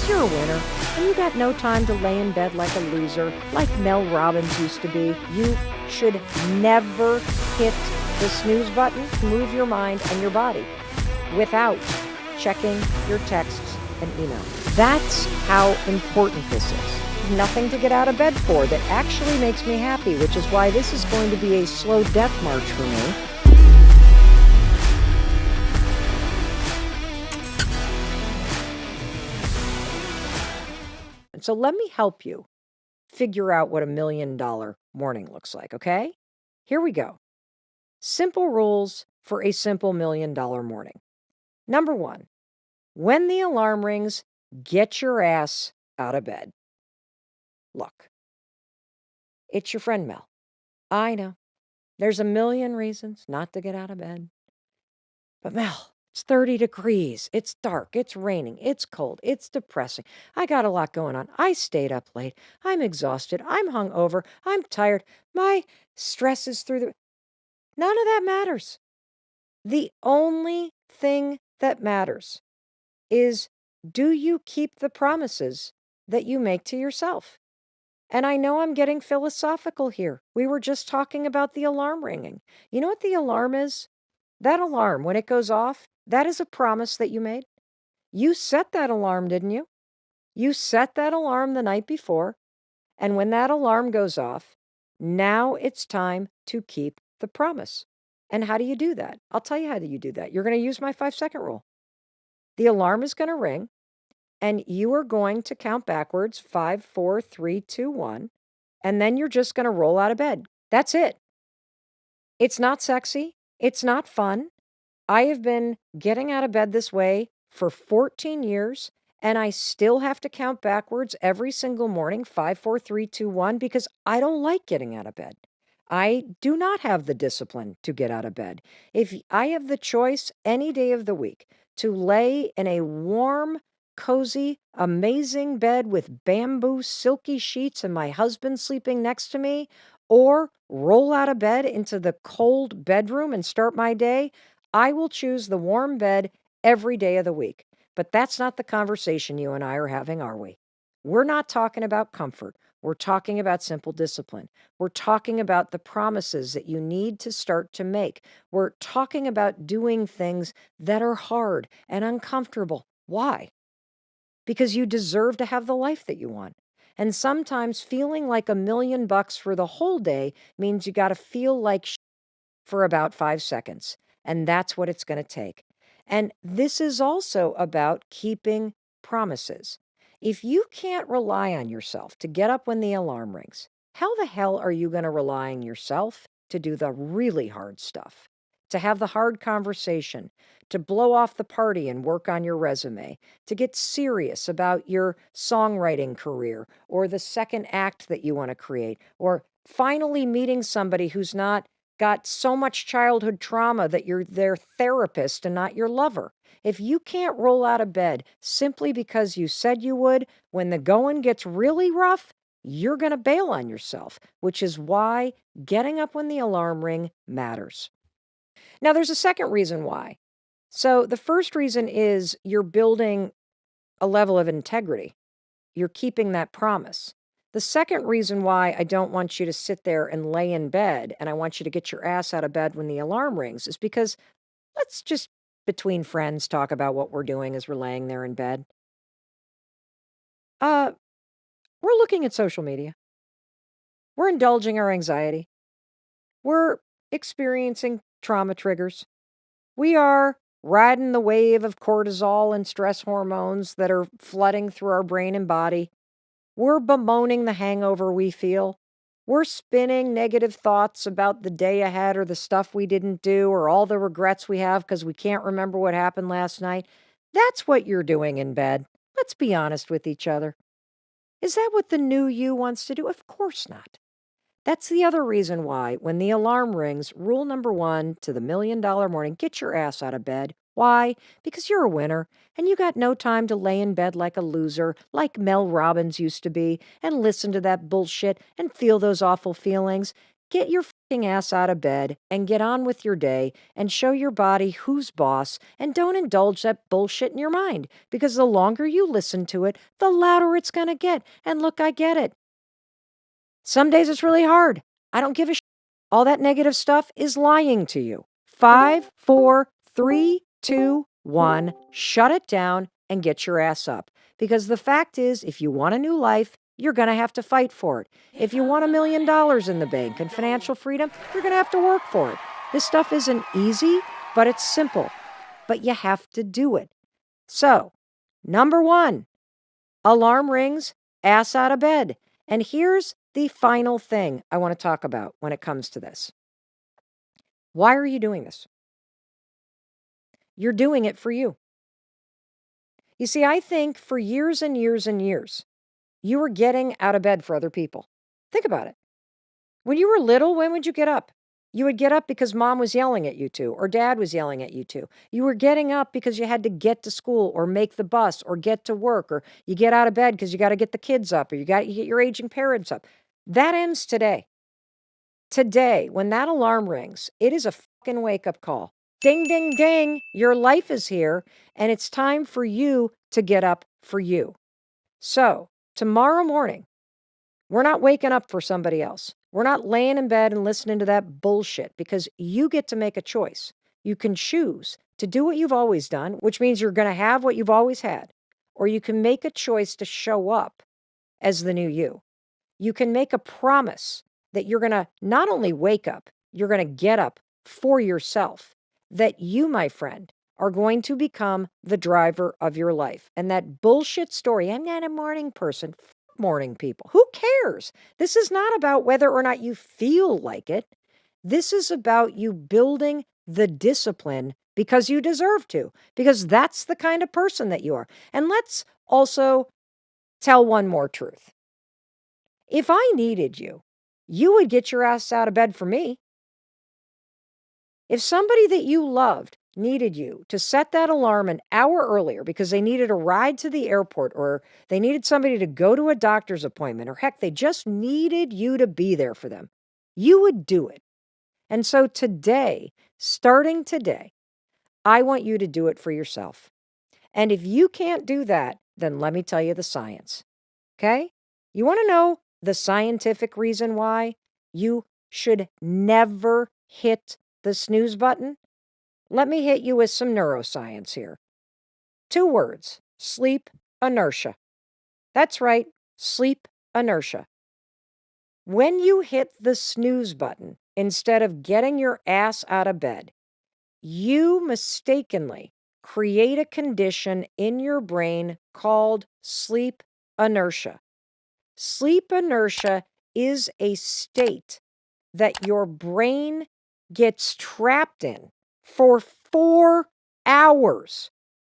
because you're a winner and you got no time to lay in bed like a loser, like Mel Robbins used to be. You should never hit the snooze button to move your mind and your body without checking your texts and email. That's how important this is. Nothing to get out of bed for that actually makes me happy, which is why this is going to be a slow death march for me. And so let me help you figure out what $1 million morning looks like, okay? Here we go. Simple rules for a simple $1 million morning. Number 1, when the alarm rings, get your ass out of bed. Look, it's your friend Mel. I know. There's a million reasons not to get out of bed. But Mel, it's 30 degrees. It's dark. It's raining. It's cold. It's depressing. I got a lot going on. I stayed up late. I'm exhausted. I'm hungover. I'm tired. My stress is through the... None of that matters. The only thing that matters is, do you keep the promises that you make to yourself? And I know I'm getting philosophical here. We were just talking about the alarm ringing. You know what the alarm is? That alarm, when it goes off, that is a promise that you made. You set that alarm, didn't you? You set that alarm the night before. And when that alarm goes off, now it's time to keep the promise. And how do you do that? I'll tell you how do you do that. You're going to use my 5-second rule. The alarm is going to ring, and you are going to count backwards, 5, 4, 3, 2, 1, and then you're just going to roll out of bed. That's it. It's not sexy. It's not fun. I have been getting out of bed this way for 14 years, and I still have to count backwards every single morning, 5, 4, 3, 2, 1, because I don't like getting out of bed. I do not have the discipline to get out of bed. If I have the choice any day of the week to lay in a warm, cozy, amazing bed with bamboo, silky sheets and my husband sleeping next to me, or roll out of bed into the cold bedroom and start my day, I will choose the warm bed every day of the week. But that's not the conversation you and I are having, are we? We're not talking about comfort. We're talking about simple discipline. We're talking about the promises that you need to start to make. We're talking about doing things that are hard and uncomfortable. Why? Because you deserve to have the life that you want. And sometimes feeling like $1 million for the whole day means you got to feel like for about 5 seconds. And that's what it's going to take. And this is also about keeping promises. If you can't rely on yourself to get up when the alarm rings, how the hell are you going to rely on yourself to do the really hard stuff? To have the hard conversation, to blow off the party and work on your resume, to get serious about your songwriting career or the second act that you want to create, or finally meeting somebody who's not got so much childhood trauma that you're their therapist and not your lover. If you can't roll out of bed simply because you said you would, when the going gets really rough, you're going to bail on yourself, which is why getting up when the alarm ring matters. Now, there's a second reason why. So the first reason is you're building a level of integrity. You're keeping that promise. The second reason why I don't want you to sit there and lay in bed and I want you to get your ass out of bed when the alarm rings is because let's just, between friends, talk about what we're doing as we're laying there in bed. Uh, we're looking at social media. We're indulging our anxiety. We're experiencing trauma triggers. We are riding the wave of cortisol and stress hormones that are flooding through our brain and body. We're bemoaning the hangover we feel. We're spinning negative thoughts about the day ahead or the stuff we didn't do or all the regrets we have because we can't remember what happened last night. That's what you're doing in bed. Let's be honest with each other. Is that what the new you wants to do? Of course not. That's the other reason why, when the alarm rings, rule number 1 to the $1 million morning, get your ass out of bed. Why? Because you're a winner, and you got no time to lay in bed like a loser, like Mel Robbins used to be, and listen to that bullshit and feel those awful feelings. Get your ass out of bed and get on with your day and show your body who's boss, and don't indulge that bullshit in your mind, because the longer you listen to it, the louder it's going to get. And look, I get it. Some days it's really hard. I don't give a shit. All that negative stuff is lying to you. 5, 4, 3, 2, 1. Shut it down and get your ass up. Because the fact is, if you want a new life, you're going to have to fight for it. If you want $1 million in the bank and financial freedom, you're going to have to work for it. This stuff isn't easy, but it's simple. But you have to do it. So, number 1, alarm rings, ass out of bed. And here's the final thing I want to talk about when it comes to this. Why are you doing this? You're doing it for you. You see, I think for years and years and years, you were getting out of bed for other people. Think about it. When you were little, when would you get up? You would get up because mom was yelling at you to, or dad was yelling at you to. You were getting up because you had to get to school or make the bus or get to work, or you get out of bed because you got to get the kids up, or you get your aging parents up. That ends today. Today, when that alarm rings, it is a fucking wake-up call. Ding, ding, ding. Your life is here, and it's time for you to get up for you. So, tomorrow morning, we're not waking up for somebody else. We're not laying in bed and listening to that bullshit, because you get to make a choice. You can choose to do what you've always done, which means you're going to have what you've always had, or you can make a choice to show up as the new you. You can make a promise that you're going to not only wake up, you're going to get up for yourself, that you, my friend, are going to become the driver of your life. And that bullshit story, I'm not a morning person. Morning people. Who cares? This is not about whether or not you feel like it. This is about you building the discipline because you deserve to, because that's the kind of person that you are. And let's also tell one more truth. If I needed you, you would get your ass out of bed for me. If somebody that you loved needed you to set that alarm an hour earlier because they needed a ride to the airport, or they needed somebody to go to a doctor's appointment, or heck, they just needed you to be there for them, you would do it. And so today, starting today, I want you to do it for yourself. And if you can't do that, then let me tell you the science. Okay? You want to know the scientific reason why you should never hit the snooze button? Let me hit you with some neuroscience here. 2 words: sleep inertia. That's right, sleep inertia. When you hit the snooze button, instead of getting your ass out of bed, you mistakenly create a condition in your brain called sleep inertia. Sleep inertia is a state that your brain gets trapped in for 4 hours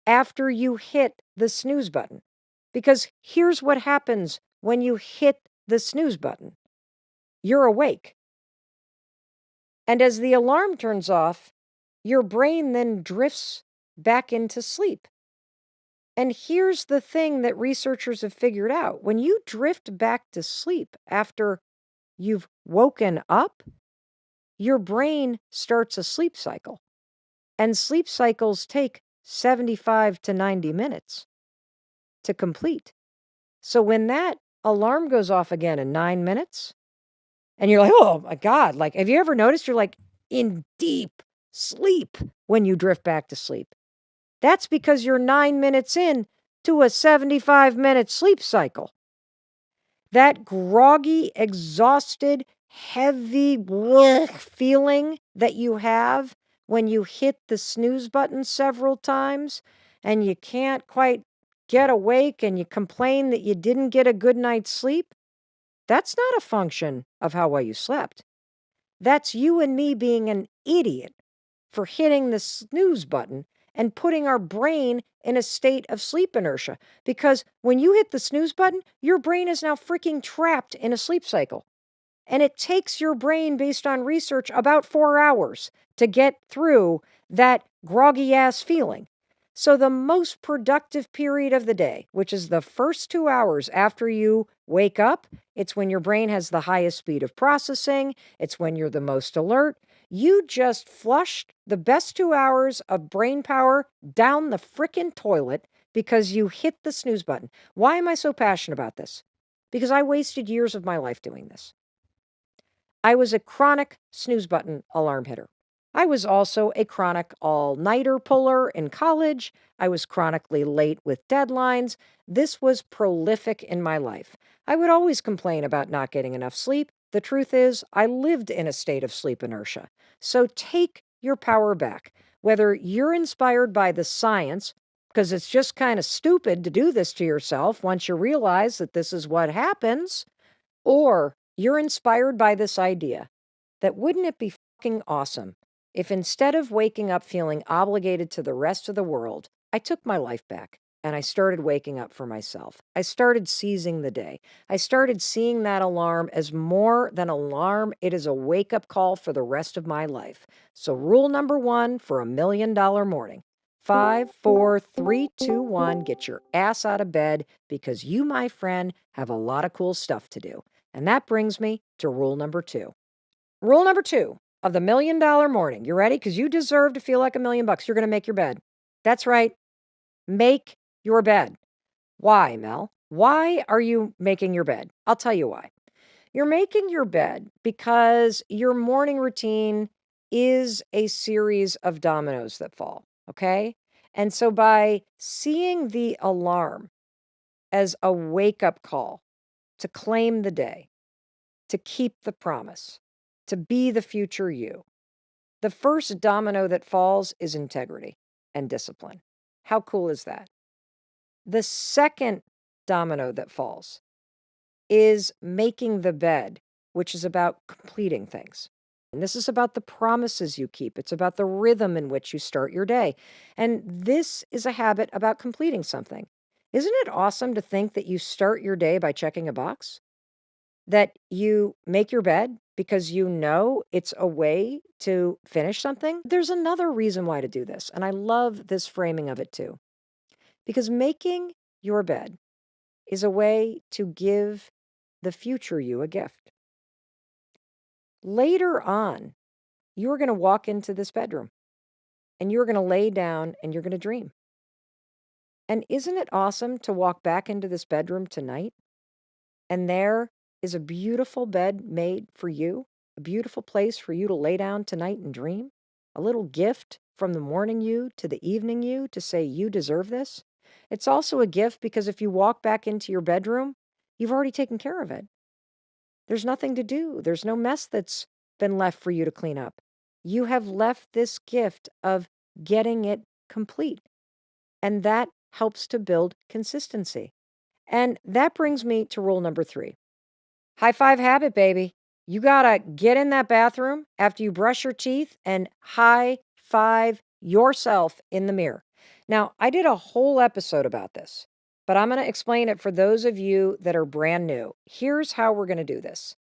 after you hit the snooze button. Because here's what happens when you hit the snooze button. You're awake. And as the alarm turns off, your brain then drifts back into sleep. And here's the thing that researchers have figured out. When you drift back to sleep after you've woken up, your brain starts a sleep cycle. And sleep cycles take 75 to 90 minutes to complete. So when that alarm goes off again in 9 minutes, and you're like, oh my God, like, have you ever noticed you're like in deep sleep when you drift back to sleep? That's because you're 9 minutes in to a 75-minute sleep cycle. That groggy, exhausted, heavy feeling that you have when you hit the snooze button several times and you can't quite get awake and you complain that you didn't get a good night's sleep, that's not a function of how well you slept. That's you and me being an idiot for hitting the snooze button and putting our brain in a state of sleep inertia. Because when you hit the snooze button, your brain is now freaking trapped in a sleep cycle. And it takes your brain, based on research, about 4 hours to get through that groggy ass feeling. So, the most productive period of the day, which is the first 2 hours after you wake up, it's when your brain has the highest speed of processing, it's when you're the most alert. You just flushed the best 2 hours of brain power down the frickin' toilet because you hit the snooze button. Why am I so passionate about this? Because I wasted years of my life doing this. I was a chronic snooze button alarm hitter. I was also a chronic all-nighter puller in college. I was chronically late with deadlines. This was prolific in my life. I would always complain about not getting enough sleep. The truth is, I lived in a state of sleep inertia. So take your power back. Whether you're inspired by the science, because it's just kind of stupid to do this to yourself once you realize that this is what happens, or you're inspired by this idea that wouldn't it be fucking awesome if instead of waking up feeling obligated to the rest of the world, I took my life back and I started waking up for myself. I started seizing the day. I started seeing that alarm as more than alarm. It is a wake-up call for the rest of my life. So rule number 1 for $1,000,000 morning. 5, 4, 3, 2, 1. Get your ass out of bed because you, my friend, have a lot of cool stuff to do. And that brings me to rule number 2. Rule number 2 of the $1,000,000 morning. You ready? Because you deserve to feel like $1,000,000. You're going to make your bed. That's right. Make your bed. Why, Mel? Why are you making your bed? I'll tell you why. You're making your bed because your morning routine is a series of dominoes that fall. Okay. And so by seeing the alarm as a wake up call to claim the day, to keep the promise, to be the future you, the first domino that falls is integrity and discipline. How cool is that? The second domino that falls is making the bed, which is about completing things. And this is about the promises you keep. It's about the rhythm in which you start your day. And this is a habit about completing something. Isn't it awesome to think that you start your day by checking a box? That you make your bed because you know it's a way to finish something? There's another reason why to do this, and I love this framing of it too. Because making your bed is a way to give the future you a gift. Later on, you're going to walk into this bedroom and you're going to lay down and you're going to dream. And isn't it awesome to walk back into this bedroom tonight and there is a beautiful bed made for you, a beautiful place for you to lay down tonight and dream, a little gift from the morning you to the evening you to say you deserve this? It's also a gift because if you walk back into your bedroom, you've already taken care of it. There's nothing to do. There's no mess that's been left for you to clean up. You have left this gift of getting it complete. And that helps to build consistency. And that brings me to rule number 3. High five habit, baby. You got to get in that bathroom after you brush your teeth and high five yourself in the mirror. Now, I did a whole episode about this, but I'm going to explain it for those of you that are brand new. Here's how we're going to do this.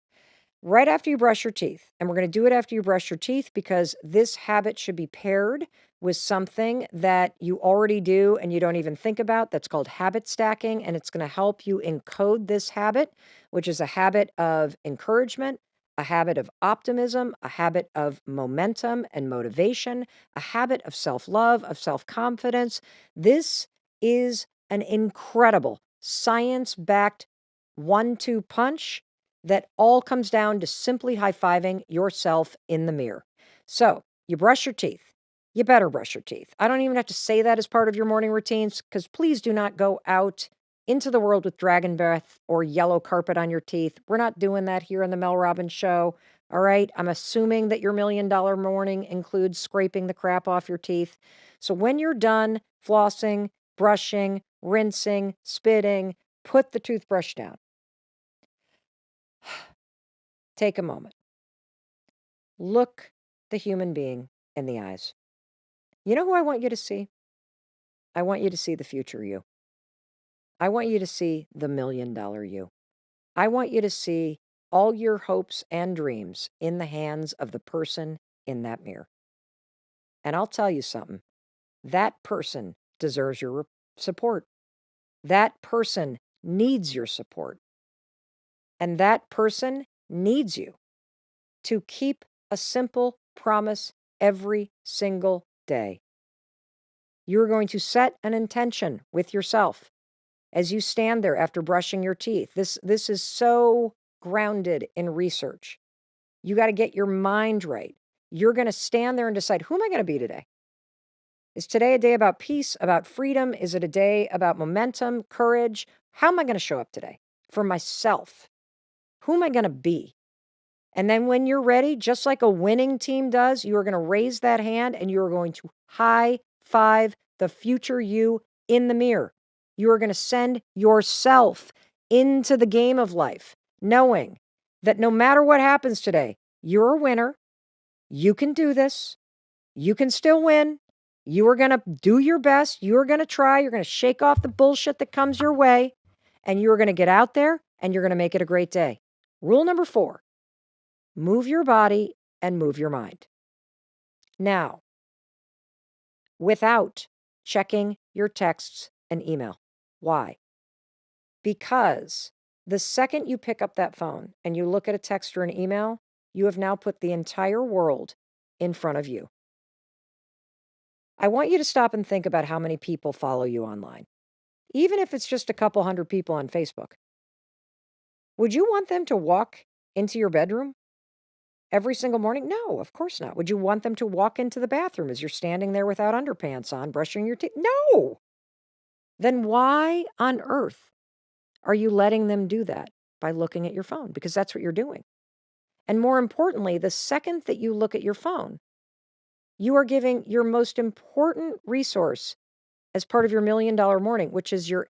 Right after you brush your teeth, and we're going to do it after you brush your teeth because this habit should be paired with something that you already do and you don't even think about. That's called habit stacking, and it's going to help you encode this habit, which is a habit of encouragement, a habit of optimism, a habit of momentum and motivation, a habit of self-love, of self-confidence. This is an incredible science-backed 1-2 punch that all comes down to simply high-fiving yourself in the mirror. So, you brush your teeth. You better brush your teeth. I don't even have to say that as part of your morning routines because please do not go out into the world with dragon breath or yellow carpet on your teeth. We're not doing that here on the Mel Robbins Show. All right? I'm assuming that your $1,000,000 morning includes scraping the crap off your teeth. So when you're done flossing, brushing, rinsing, spitting, put the toothbrush down. Take a moment. Look the human being in the eyes. You know who I want you to see? I want you to see the future you. I want you to see the $1,000,000 you. I want you to see all your hopes and dreams in the hands of the person in that mirror. And I'll tell you something. That person deserves your support. That person needs your support. And that person needs you to keep a simple promise every single day. You're going to set an intention with yourself as you stand there after brushing your teeth. This is so grounded in research. You got to get your mind right. You're going to stand there and decide, who am I going to be today? Is today a day about peace, about freedom? Is it a day about momentum, courage? How am I going to show up today for myself? Who am I going to be? And then when you're ready, just like a winning team does, you are going to raise that hand and you are going to high five the future you in the mirror. You are going to send yourself into the game of life, knowing that no matter what happens today, you're a winner. You can do this. You can still win. You are going to do your best. You are going to try. You're going to shake off the bullshit that comes your way. And you are going to get out there and you're going to make it a great day. Rule number 4. Move your body and move your mind. Now, without checking your texts and email. Why? Because the second you pick up that phone and you look at a text or an email, you have now put the entire world in front of you. I want you to stop and think about how many people follow you online, even if it's just a couple hundred people on Facebook. Would you want them to walk into your bedroom every single morning? No, of course not. Would you want them to walk into the bathroom as you're standing there without underpants on, brushing your teeth? No. Then why on earth are you letting them do that by looking at your phone? Because that's what you're doing. And more importantly, the second that you look at your phone, you are giving your most important resource as part of your $1 million morning, which is your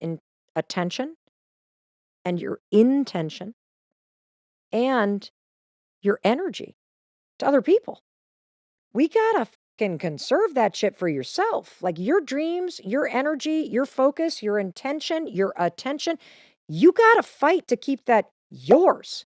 attention and your intention and your energy to other people. We gotta fucking conserve that shit for yourself. Like your dreams, your energy, your focus, your intention, your attention. You gotta fight to keep that yours.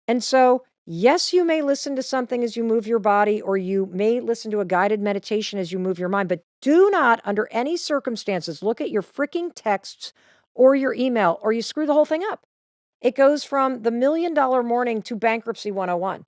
And so, yes, you may listen to something as you move your body, or you may listen to a guided meditation as you move your mind, but do not, under any circumstances, look at your freaking texts or your email, or you screw the whole thing up. It goes from the $1 million morning to bankruptcy 101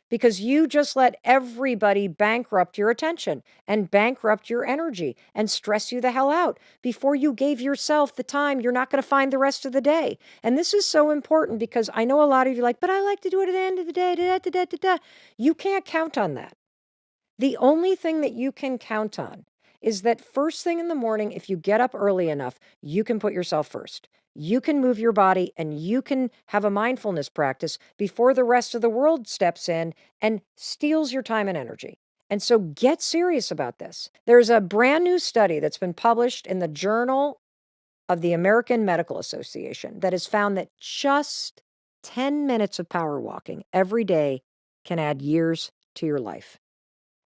because you just let everybody bankrupt your attention and bankrupt your energy and stress you the hell out before you gave yourself the time you're not going to find the rest of the day. And this is so important because I know a lot of you are like, but I like to do it at the end of the day. Da, da, da, da, da. You can't count on that. The only thing that you can count on is that first thing in the morning, if you get up early enough, you can put yourself first. You can move your body and you can have a mindfulness practice before the rest of the world steps in and steals your time and energy. And so get serious about this. There's a brand new study that's been published in the Journal of the American Medical Association that has found that just 10 minutes of power walking every day can add years to your life.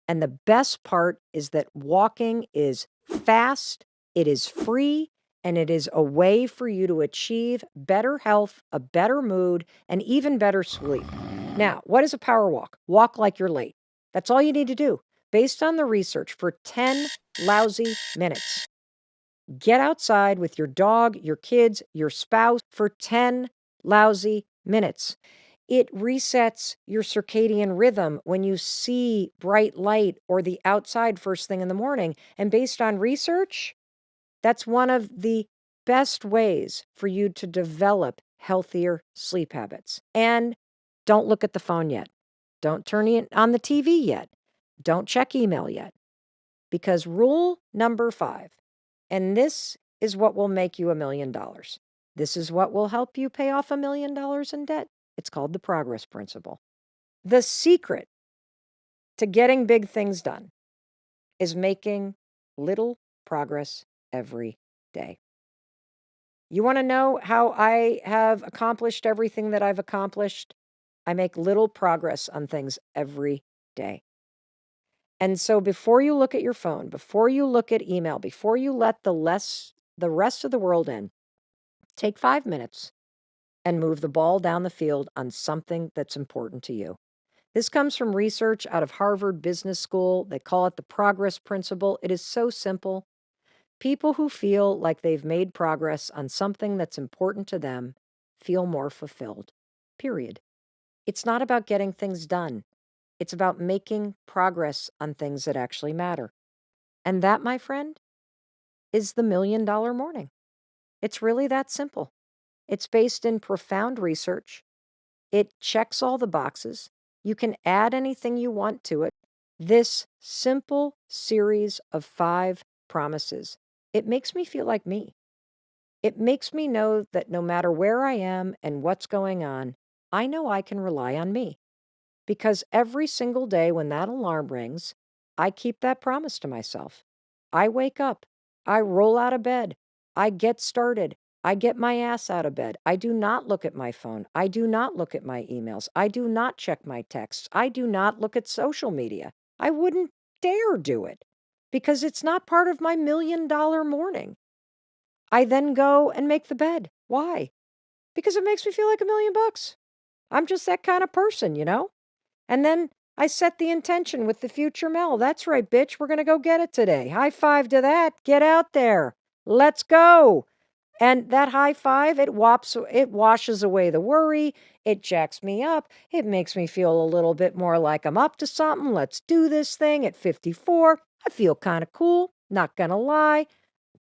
And the best part is that walking is fast, it is free, and it is a way for you to achieve better health, a better mood, and even better sleep. Now, what is a power walk? Walk like you're late. That's all you need to do. Based on the research, for 10 lousy minutes. Get outside with your dog, your kids, your spouse for 10 lousy minutes. It resets your circadian rhythm when you see bright light or the outside first thing in the morning. And based on research, that's one of the best ways for you to develop healthier sleep habits. And don't look at the phone yet. Don't turn it on the TV yet. Don't check email yet. Because rule number 5, and this is what will make you $1 million. This is what will help you pay off $1 million in debt. It's called the progress principle. The secret to getting big things done is making little progress every day. You want to know how I have accomplished everything that I've accomplished? I make little progress on things every day. And so before you look at your phone, before you look at email, before you let the rest of the world in, take 5 minutes and move the ball down the field on something that's important to you. This comes from research out of Harvard Business School. They call it the progress principle. It is so simple. People who feel like they've made progress on something that's important to them feel more fulfilled. Period. It's not about getting things done. It's about making progress on things that actually matter. And that, my friend, is the $1,000,000 morning. It's really that simple. It's based in profound research. It checks all the boxes. You can add anything you want to it. This simple series of 5 promises, it makes me feel like me. It makes me know that no matter where I am and what's going on, I know I can rely on me. Because every single day when that alarm rings, I keep that promise to myself. I wake up, I roll out of bed, I get started, I get my ass out of bed. I do not look at my phone. I do not look at my emails. I do not check my texts. I do not look at social media. I wouldn't dare do it because it's not part of my $1,000,000 morning. I then go and make the bed. Why? Because it makes me feel like $1,000,000. I'm just that kind of person, you know? And then I set the intention with the future Mel. That's right, bitch. We're going to go get it today. High five to that. Get out there. Let's go. And that high five, it washes away the worry. It jacks me up. It makes me feel a little bit more like I'm up to something. Let's do this thing at 54. I feel kind of cool. Not going to lie.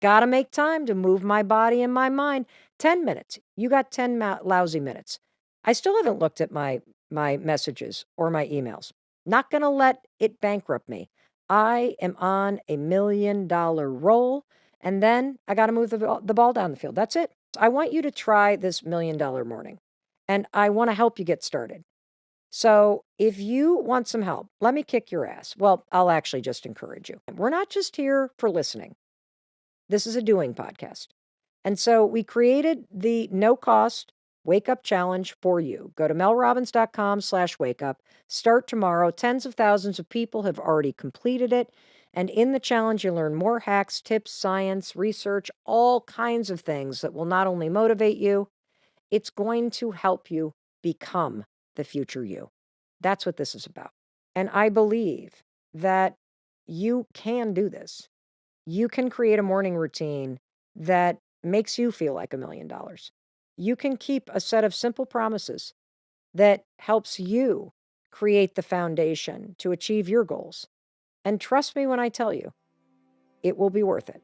Got to make time to move my body and my mind. 10 minutes. You got 10 lousy minutes. I still haven't looked at my messages or my emails. Not going to let it bankrupt me. I am on a $1,000,000 roll, and then I got to move the ball down the field. That's it. I want you to try this $1,000,000 morning, and I want to help you get started. So if you want some help, let me kick your ass. Well, I'll actually just encourage you. We're not just here for listening. This is a doing podcast. And so we created the no-cost Wake Up Challenge for you. Go to melrobbins.com/wake up. Start tomorrow. Tens of thousands of people have already completed it. And in the challenge, you learn more hacks, tips, science, research, all kinds of things that will not only motivate you, it's going to help you become the future you. That's what this is about. And I believe that you can do this. You can create a morning routine that makes you feel like $1,000,000. You can keep a set of simple promises that helps you create the foundation to achieve your goals. And trust me when I tell you, it will be worth it.